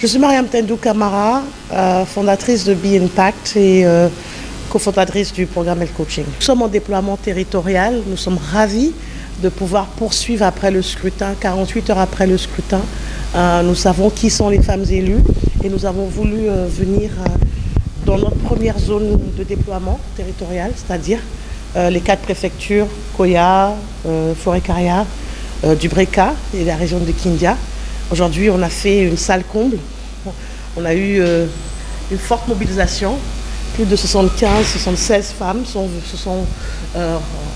Je suis Mariam Tendou Camara, fondatrice de Be Impact et cofondatrice du programme Elle Coaching. Nous sommes en déploiement territorial, nous sommes ravis de pouvoir poursuivre après le scrutin, 48 heures après le scrutin. Nous savons qui sont les femmes élues et nous avons voulu venir dans notre première zone de déploiement territorial, c'est-à-dire les 4 préfectures, Koya, Forêt-Carrière, Dubreka et la région de Kindia. Aujourd'hui, on a fait une salle comble. On a eu une forte mobilisation. Plus de 76 femmes se sont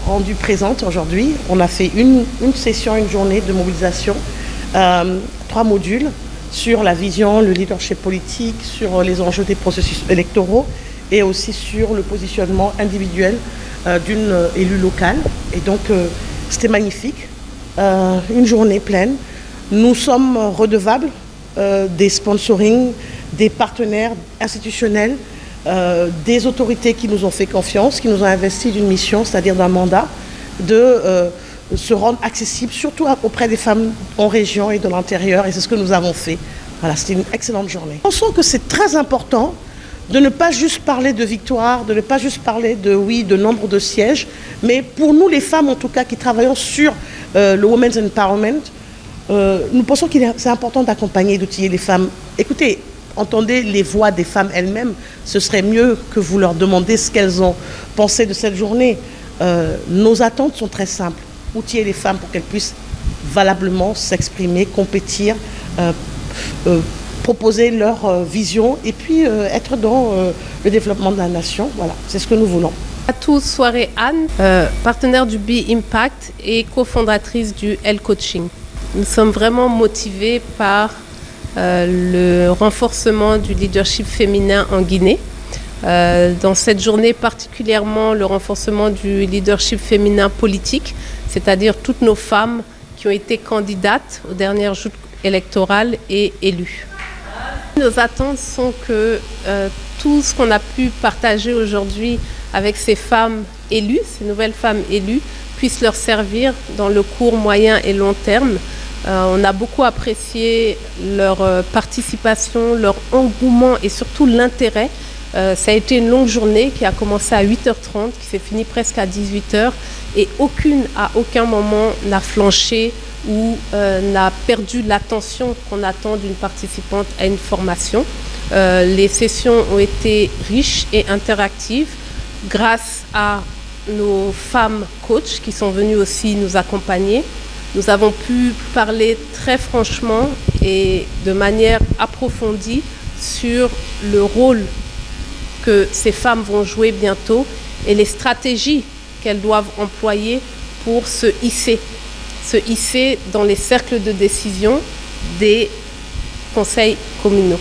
rendues présentes aujourd'hui. On a fait une session, une journée de mobilisation, 3 modules sur la vision, le leadership politique, sur les enjeux des processus électoraux et aussi sur le positionnement individuel d'une élue locale. Et donc, c'était magnifique. Une journée pleine. Nous sommes redevables des sponsorings, des partenaires institutionnels, des autorités qui nous ont fait confiance, qui nous ont investi d'une mission, c'est-à-dire d'un mandat, de se rendre accessible, surtout auprès des femmes en région et de l'intérieur, et c'est ce que nous avons fait. Voilà, c'était une excellente journée. Je pense que c'est très important de ne pas juste parler de victoire, de ne pas juste parler de nombre de sièges, mais pour nous les femmes en tout cas qui travaillons sur le Women's Empowerment, nous pensons que c'est important d'accompagner et d'outiller les femmes. Écoutez, entendez les voix des femmes elles-mêmes, ce serait mieux que vous leur demandez ce qu'elles ont pensé de cette journée. Nos attentes sont très simples, outiller les femmes pour qu'elles puissent valablement s'exprimer, compétir, proposer leur vision et puis être dans le développement de la nation. Voilà, c'est ce que nous voulons. Atou Soirée Anne, partenaire du Be Impact et cofondatrice du Elle Coaching. Nous sommes vraiment motivés par le renforcement du leadership féminin en Guinée. Dans cette journée particulièrement le renforcement du leadership féminin politique, c'est-à-dire toutes nos femmes qui ont été candidates aux dernières joutes électorales et élues. Nos attentes sont que tout ce qu'on a pu partager aujourd'hui avec ces femmes élues, ces nouvelles femmes élues, puisse leur servir dans le court, moyen et long terme. On a beaucoup apprécié leur participation, leur engouement et surtout l'intérêt. Ça a été une longue journée qui a commencé à 8h30, qui s'est finie presque à 18h et à aucun moment n'a flanché ou n'a perdu l'attention qu'on attend d'une participante à une formation. Les sessions ont été riches et interactives grâce à nos femmes coachs qui sont venues aussi nous accompagner. Nous avons pu parler très franchement et de manière approfondie sur le rôle que ces femmes vont jouer bientôt et les stratégies qu'elles doivent employer pour se hisser dans les cercles de décision des conseils communaux.